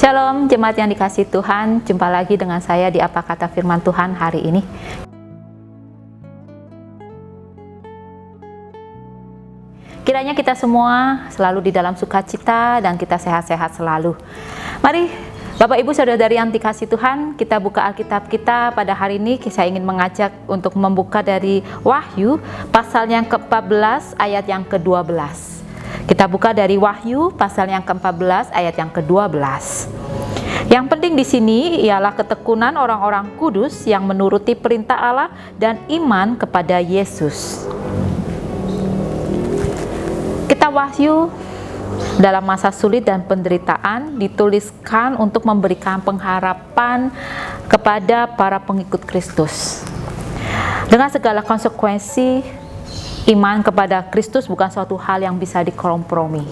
Shalom jemaat yang dikasihi Tuhan, jumpa lagi dengan saya di Apa Kata Firman Tuhan hari ini. Kiranya kita semua selalu di dalam sukacita dan kita sehat-sehat selalu. Mari Bapak Ibu Saudara-saudari yang dikasihi Tuhan, kita buka Alkitab kita pada hari ini. Saya ingin mengajak untuk membuka dari Wahyu pasal yang ke-14 ayat yang ke-12. Kita buka dari Wahyu pasal yang ke-14 ayat yang ke-12. Yang penting di sini ialah ketekunan orang-orang kudus yang menuruti perintah Allah dan iman kepada Yesus. Kitab Wahyu dalam masa sulit dan penderitaan dituliskan untuk memberikan pengharapan kepada para pengikut Kristus. Dengan segala konsekuensi, iman kepada Kristus bukan suatu hal yang bisa dikompromi.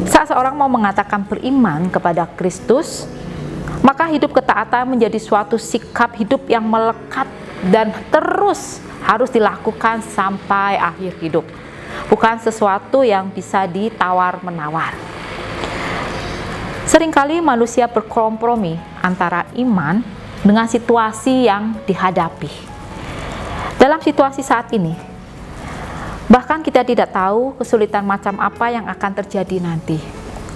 Saat seorang mau mengatakan beriman kepada Kristus, maka hidup ketaatan menjadi suatu sikap hidup yang melekat dan terus harus dilakukan sampai akhir hidup. Bukan sesuatu yang bisa ditawar-menawar. Seringkali manusia berkompromi antara iman dengan situasi yang dihadapi. Dalam situasi saat ini, bahkan kita tidak tahu kesulitan macam apa yang akan terjadi nanti.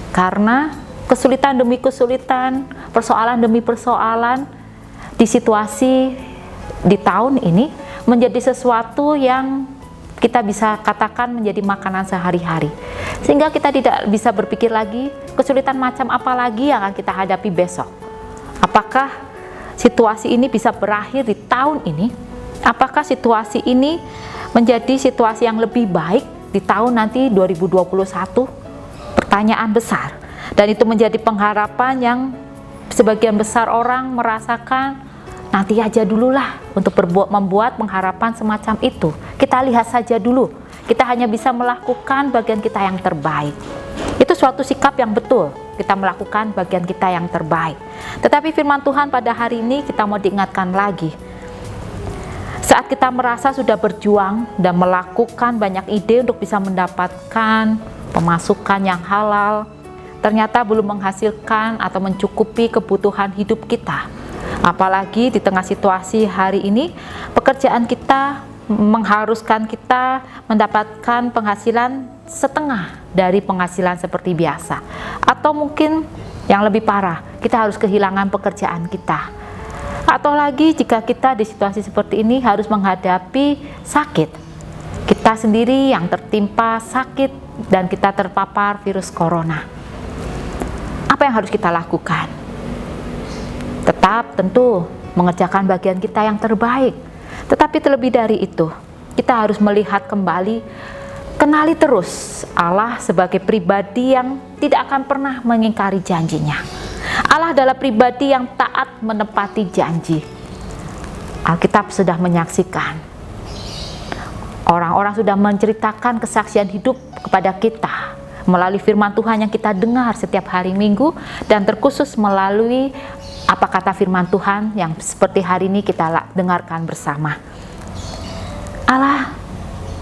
Karena kesulitan demi kesulitan, persoalan demi persoalan di situasi di tahun ini menjadi sesuatu yang kita bisa katakan menjadi makanan sehari-hari. Sehingga kita tidak bisa berpikir lagi kesulitan macam apa lagi yang akan kita hadapi besok. Apakah situasi ini bisa berakhir di tahun ini? Apakah situasi ini menjadi situasi yang lebih baik di tahun nanti 2021? Pertanyaan besar. Dan itu menjadi pengharapan yang sebagian besar orang merasakan nanti aja dululah untuk membuat pengharapan semacam itu. Kita lihat saja dulu. Kita hanya bisa melakukan bagian kita yang terbaik. Itu suatu sikap yang betul. Kita melakukan bagian kita yang terbaik. Tetapi firman Tuhan pada hari ini kita mau diingatkan lagi. Saat kita merasa sudah berjuang dan melakukan banyak ide untuk bisa mendapatkan pemasukan yang halal, ternyata belum menghasilkan atau mencukupi kebutuhan hidup kita. Apalagi di tengah situasi hari ini, pekerjaan kita mengharuskan kita mendapatkan penghasilan setengah dari penghasilan seperti biasa. Atau mungkin yang lebih parah, kita harus kehilangan pekerjaan kita. Atau lagi jika kita di situasi seperti ini harus menghadapi sakit. Kita sendiri yang tertimpa sakit dan kita terpapar virus corona. Apa yang harus kita lakukan? Tetap tentu mengerjakan bagian kita yang terbaik. Tetapi terlebih dari itu, kita harus melihat kembali, kenali terus Allah sebagai pribadi yang tidak akan pernah mengingkari janjinya. Allah adalah pribadi yang taat menepati janji. Alkitab sudah menyaksikan. Orang-orang sudah menceritakan kesaksian hidup kepada kita melalui firman Tuhan yang kita dengar setiap hari Minggu dan terkhusus melalui apa kata firman Tuhan yang seperti hari ini kita dengarkan bersama. Allah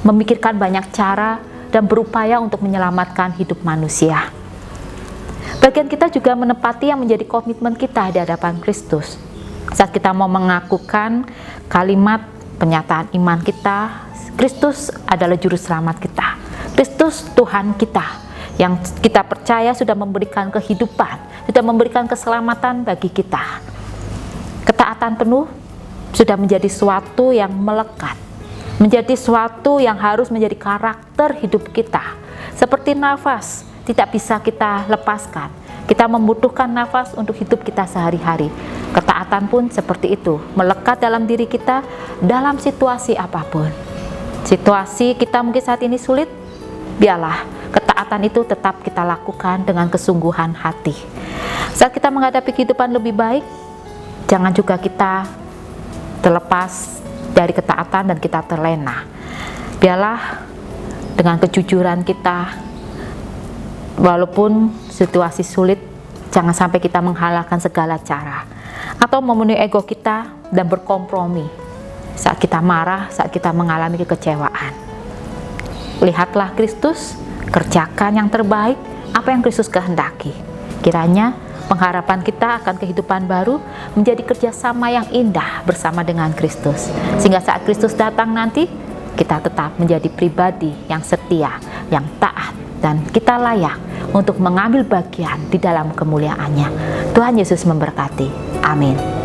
memikirkan banyak cara dan berupaya untuk menyelamatkan hidup manusia. Bagian kita juga menepati yang menjadi komitmen kita di hadapan Kristus. Saat kita mau mengakukan kalimat penyataan iman kita, Kristus adalah juru selamat kita. Kristus Tuhan kita yang kita percaya sudah memberikan kehidupan, sudah memberikan keselamatan bagi kita. Ketaatan penuh sudah menjadi suatu yang melekat, menjadi suatu yang harus menjadi karakter hidup kita. Seperti nafas, tidak bisa kita lepaskan. Kita membutuhkan nafas untuk hidup kita sehari-hari. Ketaatan pun seperti itu, melekat dalam diri kita dalam situasi apapun. Situasi kita mungkin saat ini sulit, biarlah ketaatan itu tetap kita lakukan dengan kesungguhan hati. Saat kita menghadapi kehidupan lebih baik, jangan juga kita terlepas dari ketaatan dan kita terlena. Biarlah dengan kejujuran kita, walaupun situasi sulit, jangan sampai kita menghalalkan segala cara atau memenuhi ego kita dan berkompromi saat kita marah, saat kita mengalami kekecewaan. Lihatlah Kristus, kerjakan yang terbaik, apa yang Kristus kehendaki. Kiranya Pengharapan kita akan kehidupan baru menjadi kerjasama yang indah bersama dengan Kristus. Sehingga saat Kristus datang nanti, kita tetap menjadi pribadi yang setia, yang taat, dan kita layak untuk mengambil bagian di dalam kemuliaannya. Tuhan Yesus memberkati. Amin.